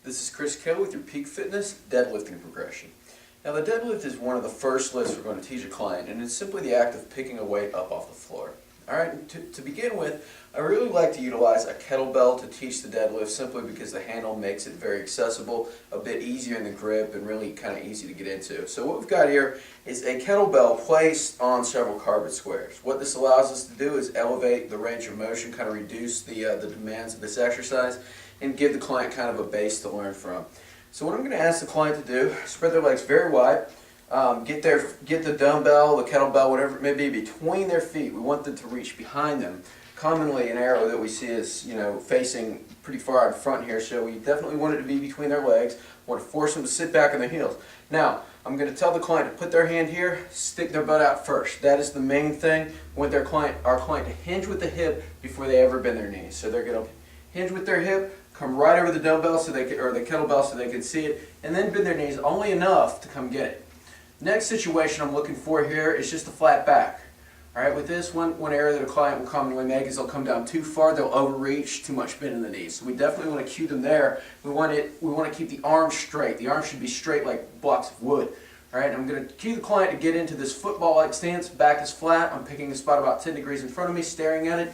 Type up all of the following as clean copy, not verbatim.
This is Chris Kell with your Peak Fitness deadlifting progression. Now the deadlift is one of the first lifts we're going to teach a client, and it's simply the act of picking a weight up off the floor. Alright, to begin with, I really like to utilize a kettlebell to teach the deadlift simply because the handle makes it very accessible, a bit easier in the grip, and really kind of easy to get into. So what we've got here is a kettlebell placed on several carpet squares. What this allows us to do is elevate the range of motion, kind of reduce the demands of this exercise, and give the client kind of a base to learn from. So what I'm going to ask the client to do, spread their legs very wide, get the dumbbell, the kettlebell, whatever it may be, between their feet. We want them to reach behind them. Commonly an arrow that we see is, facing pretty far out in front here, so we definitely want it to be between their legs. We want to force them to sit back on their heels. Now, I'm going to tell the client to put their hand here, stick their butt out first. That is the main thing. We want our client to hinge with the hip before they ever bend their knees. So they're going to hinge with their hip, come right over the dumbbell or the kettlebell so they can see it, and then bend their knees only enough to come get it. Next situation I'm looking for here is just a flat back. Alright, with this, one error that a client will commonly make is they'll come down too far, they'll overreach, too much bend in the knees. So we definitely want to cue them there. We want to keep the arms straight. The arms should be straight like blocks of wood. Alright, I'm going to cue the client to get into this football-like stance. Back is flat. I'm picking a spot about 10 degrees in front of me, staring at it.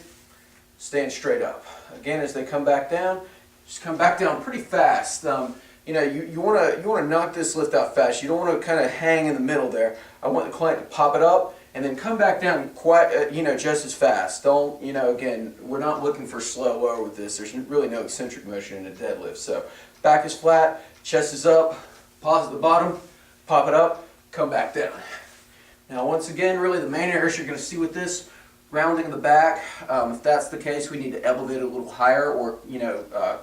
Stand straight up. Again, as they come back down, just come back down pretty fast. You want to knock this lift out fast. You don't want to kind of hang in the middle there. I want the client to pop it up and then come back down quite, just as fast. Don't, again, we're not looking for slow lower with this. There's really no eccentric motion in a deadlift. So back is flat, chest is up, pause at the bottom, pop it up, come back down. Now once again, really the main errors you're going to see with this, rounding the back. If that's the case, we need to elevate it a little higher or,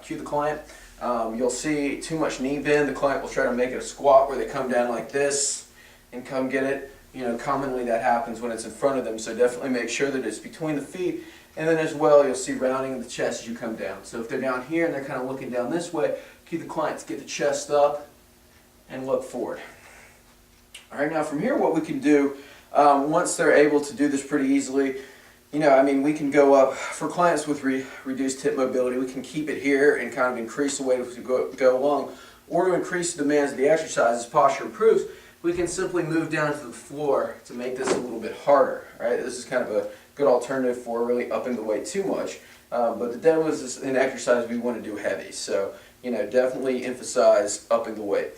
cue the client. You'll see too much knee bend. The client will try to make it a squat where they come down like this and come get it. Commonly that happens when it's in front of them, so definitely make sure that it's between the feet. And then as well, you'll see rounding of the chest as you come down. So if they're down here and they're kind of looking down this way, cue the client to get the chest up and look forward. Alright, now from here what we can do, once they're able to do this pretty easily, we can go up, for clients with reduced hip mobility, we can keep it here and kind of increase the weight as we go along. Or to increase the demands of the exercise as posture improves, we can simply move down to the floor to make this a little bit harder. Right? This is kind of a good alternative for really upping the weight too much. But the deadlift is an exercise we want to do heavy, so definitely emphasize upping the weight.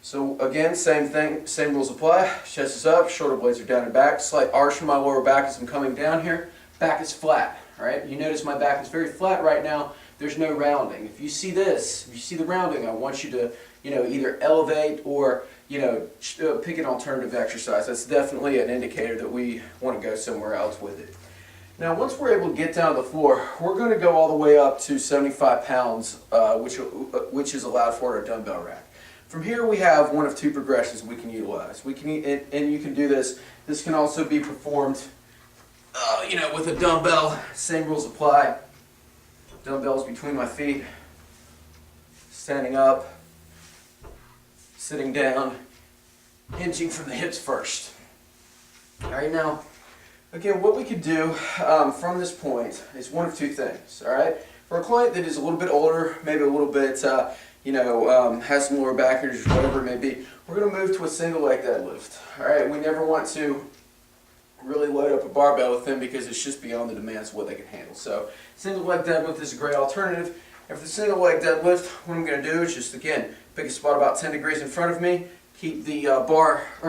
So again, same thing, same rules apply. Chest is up, shoulder blades are down and back. Slight arch from my lower back as I'm coming down here. Back is flat, right? You notice my back is very flat right now. There's no rounding. If you see this, if you see the rounding, I want you to, either elevate or, pick an alternative exercise. That's definitely an indicator that we want to go somewhere else with it. Now, once we're able to get down to the floor, we're going to go all the way up to 75 pounds, which is allowed for our dumbbell rack. From here, we have one of two progressions we can utilize. And you can do this. This can also be performed with a dumbbell. Same rules apply. Dumbbells between my feet, standing up, sitting down, hinging from the hips first. Alright, now, again, what we could do from this point is one of two things. Alright, for a client that is a little bit older, maybe a little bit, has some lower back injuries, whatever it may be, we're going to move to a single leg deadlift. Alright, we never want to really load up a barbell with them because it's just beyond the demands of what they can handle. So single leg deadlift is a great alternative. And for the single leg deadlift, what I'm going to do is just, again, pick a spot about 10 degrees in front of me, keep the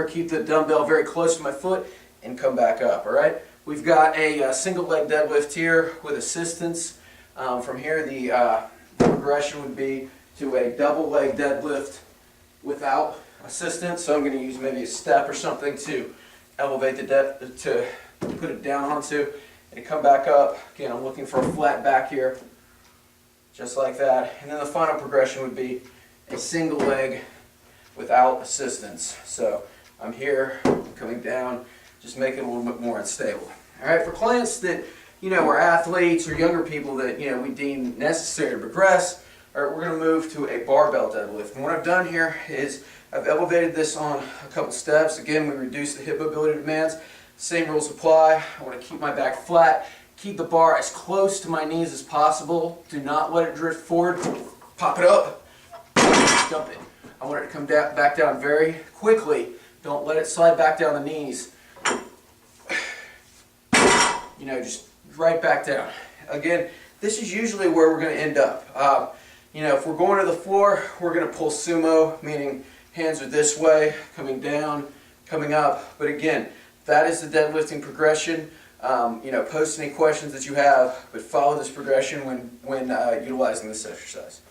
keep the dumbbell very close to my foot, and come back up. Alright, we've got a single leg deadlift here with assistance. From here, the progression would be to a double leg deadlift without assistance. So I'm going to use maybe a step or something to elevate the depth, to put it down onto, and come back up. Again, I'm looking for a flat back here, just like that. And then the final progression would be a single leg without assistance. So I'm here, I'm coming down, just make it a little bit more unstable. Alright, for clients that, are athletes or younger people that, we deem necessary to progress, we're going to move to a barbell deadlift. And what I've done here is I've elevated this on a couple steps. Again, we reduce the hip mobility demands. Same rules apply. I want to keep my back flat, keep the bar as close to my knees as possible. Do not let it drift forward. Pop it up, jump it. I want it to come back down very quickly. Don't let it slide back down the knees. You know, just right back down. Again, this is usually where we're going to end up. You know, if we're going to the floor, we're going to pull sumo, meaning hands are this way, coming down, coming up. But again, that is the deadlifting progression. You know, post any questions that you have, but follow this progression when utilizing this exercise.